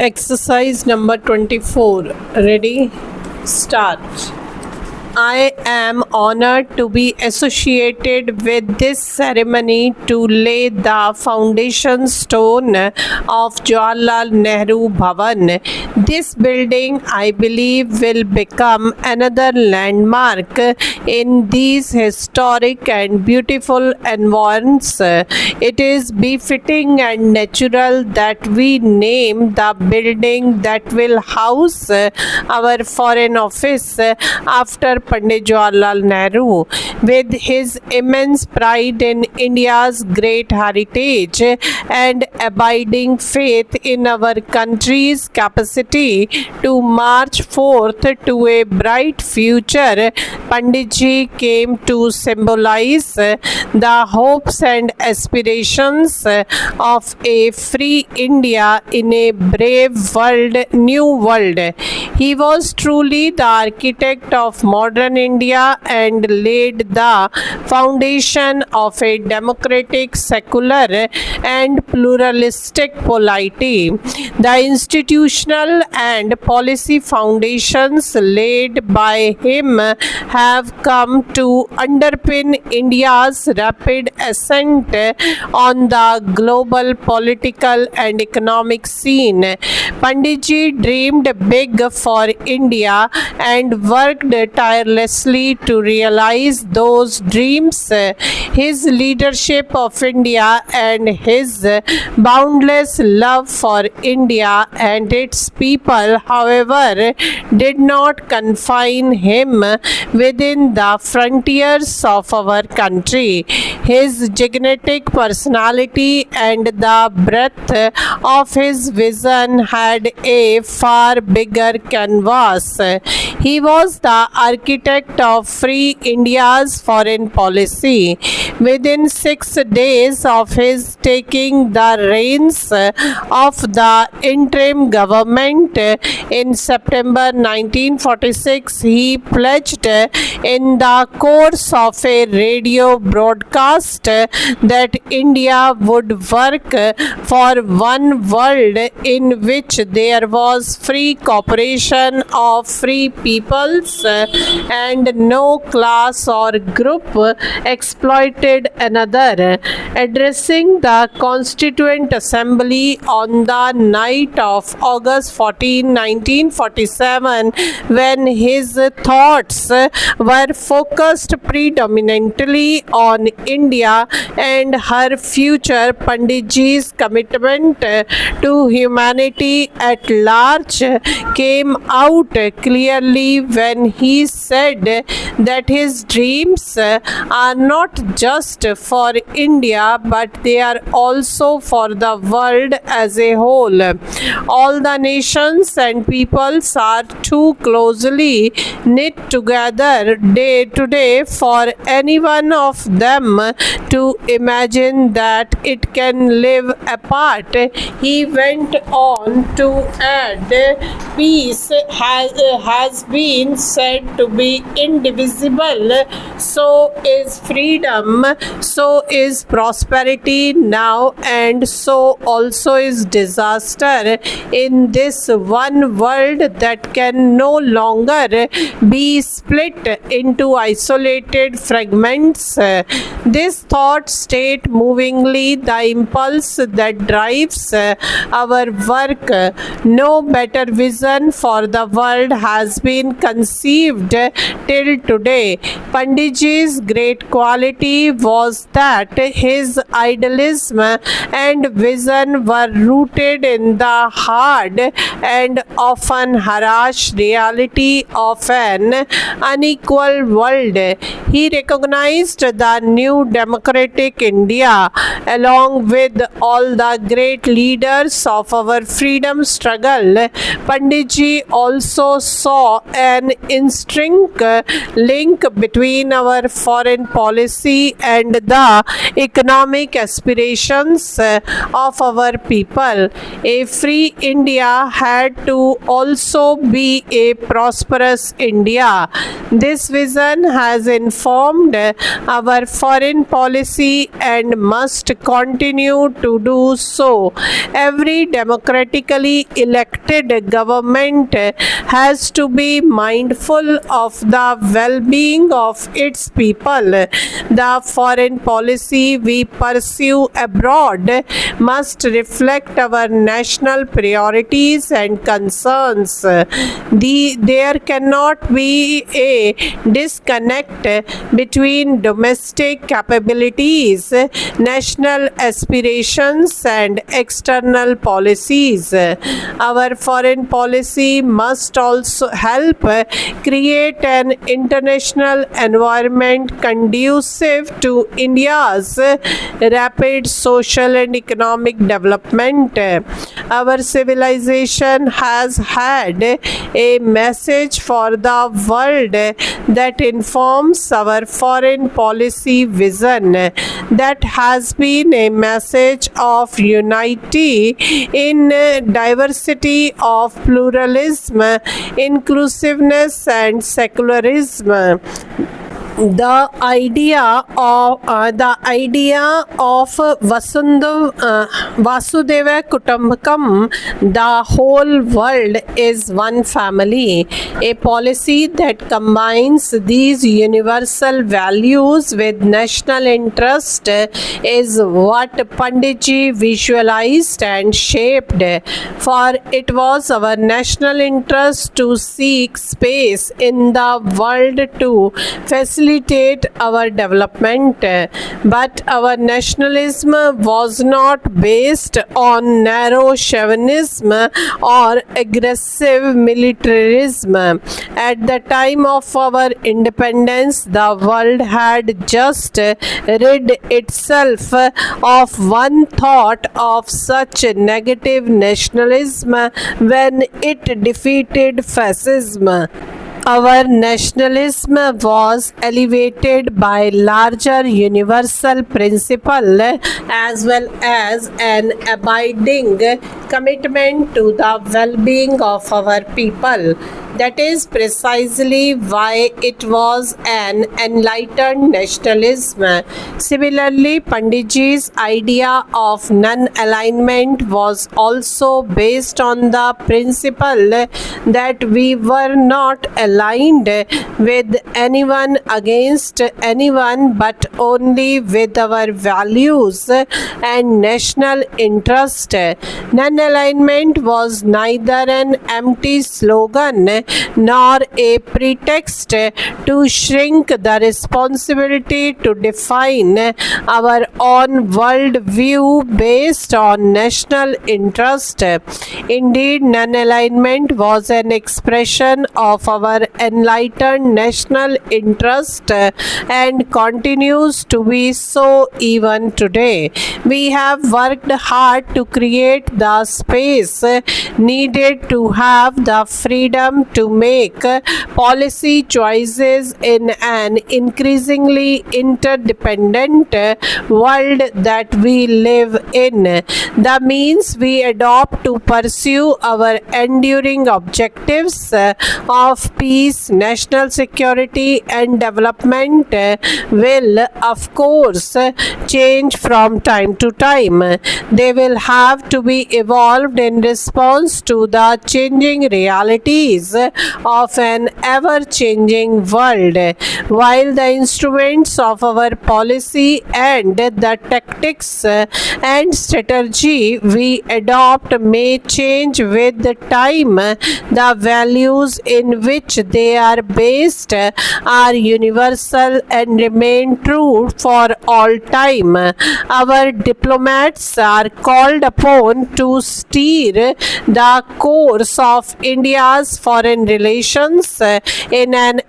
Exercise number 24. Ready? Start. I am honored to be associated with this ceremony to lay the foundation stone of Jawaharlal Nehru Bhavan. This building, I believe, will become another landmark in these historic and beautiful environs. It is befitting and natural that we name the building that will house our foreign office after Pandit Jawaharlal Nehru. With his immense pride in India's great heritage and abiding faith in our country's capacity to march forth to a bright future, Panditji came to symbolize the hopes and aspirations of a free India in a brave world, new world. He was truly the architect of modern India and laid the foundation of a democratic, secular and pluralistic polity. The institutional and policy foundations laid by him have come to underpin India's rapid ascent on the global political and economic scene. Panditji dreamed big for India and worked tirelessly to realize those dreams. His leadership of India and his boundless love for India and its people, however, did not confine him within the frontiers of our country. His gigantic personality and the breadth of his vision had a far bigger canvas. He was the architect of free India's foreign policy. Within 6 days of his taking the reins of the interim government in September 1946, he pledged in the course of a radio broadcast that India would work for one world in which there was free cooperation of free peoples and no class or group exploited another. Addressing the Constituent Assembly on the night of August 14, 1947, when his thoughts were focused predominantly on India and her future, Panditji's commitment to humanity at large came out clearly when he said that his dreams are not just for India but they are also for the world as a whole. All the nations and peoples are too closely knit together day to day for any one of them to imagine that it can live apart. He went on to add, peace has been said to be indivisible, so is freedom, so is prosperity now, and so also is disaster in this one world that can no longer be split into isolated fragments. This thought state movingly the impulse that drives our work. No better vision for the world has been conceived till today. Panditji's great quality was that his idealism and vision were rooted in the hard and often harsh reality of an unequal world. He recognized the new democratic India along with all the great leaders of our freedom struggle. Panditji also saw an intrinsic link between our foreign policy and the economic aspirations of our people. A free India had to also be a prosperous India. This vision has in informed our foreign policy and must continue to do so. Every democratically elected government has to be mindful of the well-being of its people. The foreign policy we pursue abroad must reflect our national priorities and concerns. There cannot be a disconnect between domestic capabilities, national aspirations, and external policies. Our foreign policy must also help create an international environment conducive to India's rapid social and economic development. Our civilization has had a message for the world that informs our foreign policy vision. That has been a message of unity in diversity, of pluralism, inclusiveness, and secularism. The idea of Vasudeva Kutumbakam, the whole world is one family, a policy that combines these universal values with national interest, is what Panditji visualized and shaped. For it was our national interest to seek space in the world to facilitate our development, but our nationalism was not based on narrow chauvinism or aggressive militarism. At the time of our independence, the world had just rid itself of one thought of such negative nationalism when it defeated fascism. Our nationalism was elevated by larger universal principle as well as an abiding commitment to the well-being of our people. That is precisely why it was an enlightened nationalism. Similarly, Panditji's idea of non-alignment was also based on the principle that we were not aligned with anyone against anyone, but only with our values and national interest. Non-alignment was neither an empty slogan nor a pretext to shrink the responsibility to define our own world view based on national interest. Indeed, non-alignment was an expression of our enlightened national interest and continues to be so even today. We have worked hard to create the space needed to have the freedom to make policy choices in an increasingly interdependent world that we live in. The means we adopt to pursue our enduring objectives of peace, national security, and development will, of course, change from time to time. They will have to be evolved in response to the changing realities of an ever-changing world. While the instruments of our policy and the tactics and strategy we adopt may change with the time, the values in which they are based are universal and remain true for all time. Our diplomats are called upon to steer the course of India's foreign relations in an